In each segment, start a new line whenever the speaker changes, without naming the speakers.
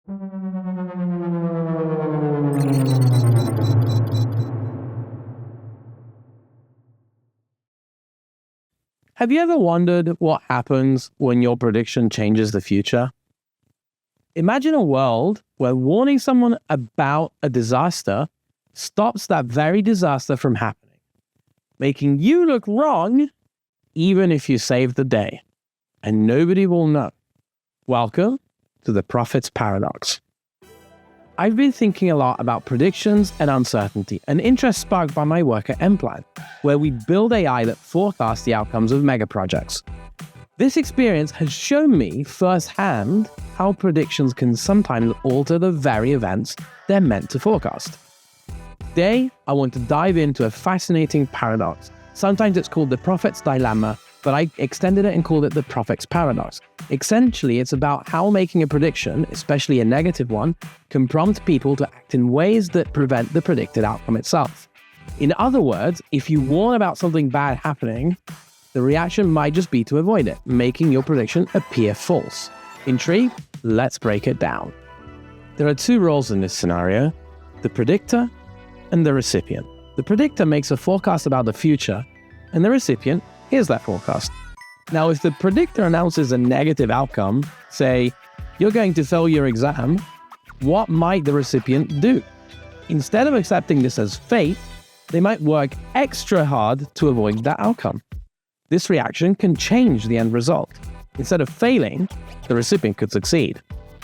Have you ever wondered what happens when your prediction changes the future? Imagine a world where warning someone about a disaster stops that very disaster from happening, making you look wrong even if you save the day, and nobody will know. Welcome to the prophet's paradox. I've been thinking a lot about predictions and uncertainty, an interest sparked by my work at nPlan, where we build AI that forecasts the outcomes of megaprojects. This experience has shown me firsthand how predictions can sometimes alter the very events they're meant to forecast. Today, I want to dive into a fascinating paradox. Sometimes it's called the prophet's dilemma, but I extended it and called it the prophet's paradox. Essentially, it's about how making a prediction, especially a negative one, can prompt people to act in ways that prevent the predicted outcome itself. In other words, if you warn about something bad happening, the reaction might just be to avoid it, making your prediction appear false. Intrigued? Let's break it down. There are two roles in this scenario: the predictor and the recipient. The predictor makes a forecast about the future, and the recipient hears that forecast. Now, if the predictor announces a negative outcome, say, you're going to fail your exam, what might the recipient do? Instead of accepting this as fate, they might work extra hard to avoid that outcome. This reaction can change the end result. Instead of failing, the recipient could succeed,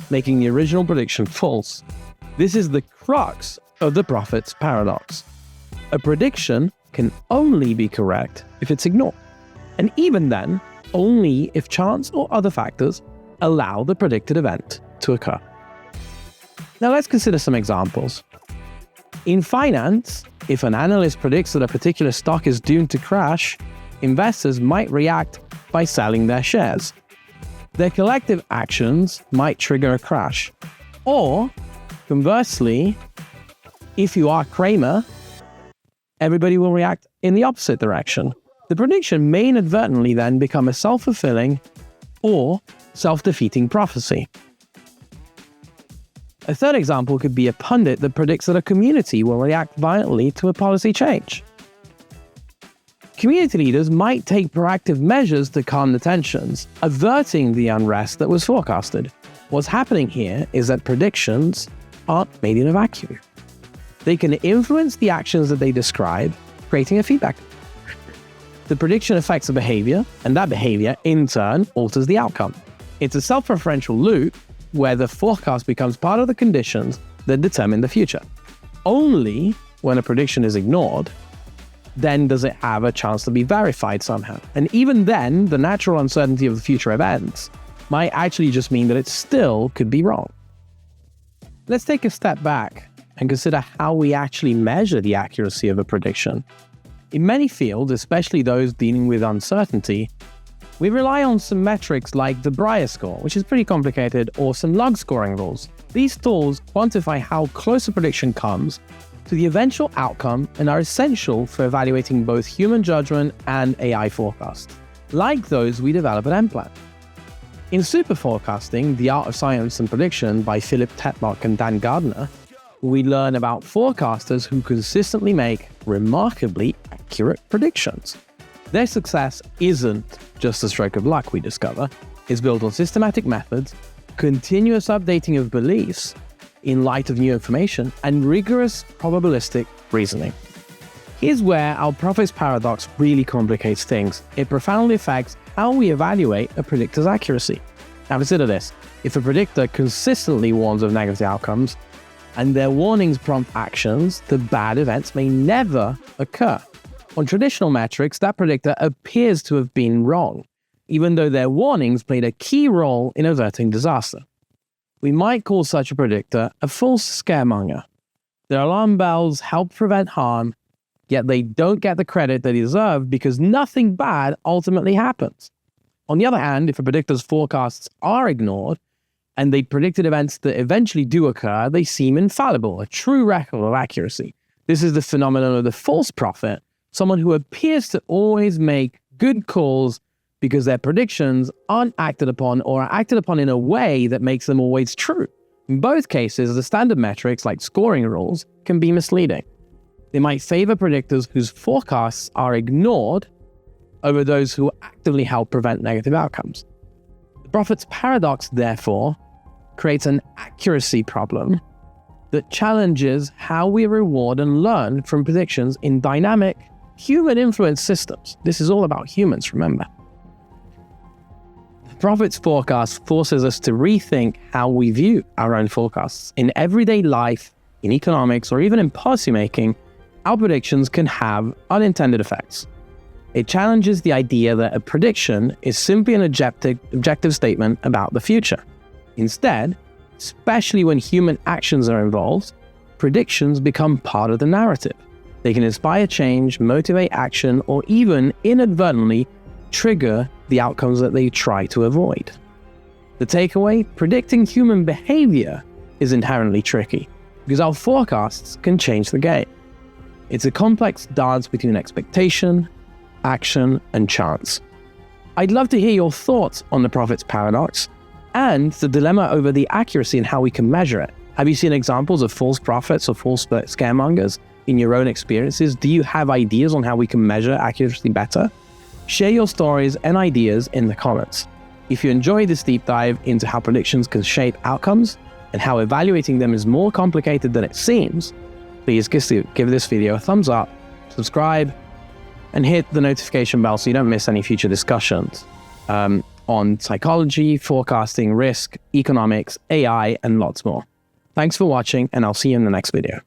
making the original prediction false. This is the crux of the prophet's paradox. A prediction can only be correct if it's ignored, and even then, only if chance or other factors allow the predicted event to occur. Now let's consider some examples. In finance, if an analyst predicts that a particular stock is doomed to crash, investors might react by selling their shares. Their collective actions might trigger a crash. Or, conversely, if you are Kramer, everybody will react in the opposite direction. The prediction may inadvertently then become a self-fulfilling or self-defeating prophecy. A third example could be a pundit that predicts that a community will react violently to a policy change. Community leaders might take proactive measures to calm the tensions, averting the unrest that was forecasted. What's happening here is that predictions aren't made in a vacuum. They can influence the actions that they describe, creating a feedback. The prediction affects a behavior, and that behavior, in turn, alters the outcome. It's a self-referential loop where the forecast becomes part of the conditions that determine the future. Only when a prediction is ignored, then does it have a chance to be verified somehow. And even then, the natural uncertainty of the future events might actually just mean that it still could be wrong. Let's take a step back and consider how we actually measure the accuracy of a prediction. In many fields, especially those dealing with uncertainty, we rely on some metrics like the Brier Score, which is pretty complicated, or some log scoring rules. These tools quantify how close a prediction comes to the eventual outcome and are essential for evaluating both human judgment and AI forecast, like those we develop at nPlan. In Superforecasting, The Art of Science and Prediction by Philip Tetlock and Dan Gardner, we learn about forecasters who consistently make remarkably accurate predictions. Their success isn't just a stroke of luck, we discover. It's built on systematic methods, continuous updating of beliefs in light of new information, and rigorous probabilistic reasoning. Here's where our prophet's paradox really complicates things. It profoundly affects how we evaluate a predictor's accuracy. Now consider this. If a predictor consistently warns of negative outcomes, and their warnings prompt actions, the bad events may never occur. On traditional metrics, that predictor appears to have been wrong, even though their warnings played a key role in averting disaster. We might call such a predictor a false scaremonger. Their alarm bells help prevent harm, yet they don't get the credit they deserve because nothing bad ultimately happens. On the other hand, if a predictor's forecasts are ignored, and they predicted events that eventually do occur, they seem infallible, a true record of accuracy. This is the phenomenon of the false prophet, someone who appears to always make good calls because their predictions aren't acted upon or are acted upon in a way that makes them always true. In both cases, the standard metrics like scoring rules can be misleading. They might favor predictors whose forecasts are ignored over those who actively help prevent negative outcomes. The prophet's paradox, therefore, creates an accuracy problem that challenges how we reward and learn from predictions in dynamic, human-influenced systems. This is all about humans, remember. The prophet's forecast forces us to rethink how we view our own forecasts. In everyday life, in economics, or even in policymaking, our predictions can have unintended effects. It challenges the idea that a prediction is simply an objective statement about the future. Instead, especially when human actions are involved, predictions become part of the narrative. They can inspire change, motivate action, or even inadvertently trigger the outcomes that they try to avoid. The takeaway: predicting human behavior is inherently tricky because our forecasts can change the game. It's a complex dance between expectation, action, and chance. I'd love to hear your thoughts on the prophet's paradox and the dilemma over the accuracy and how we can measure it. Have you seen examples of false prophets or false scaremongers in your own experiences? Do you have ideas on how we can measure accuracy better? Share your stories and ideas in the comments. If you enjoyed this deep dive into how predictions can shape outcomes and how evaluating them is more complicated than it seems, please give this video a thumbs up, subscribe, and hit the notification bell so you don't miss any future discussions on psychology, forecasting, risk, economics, AI, and lots more. Thanks for watching, and I'll see you in the next video.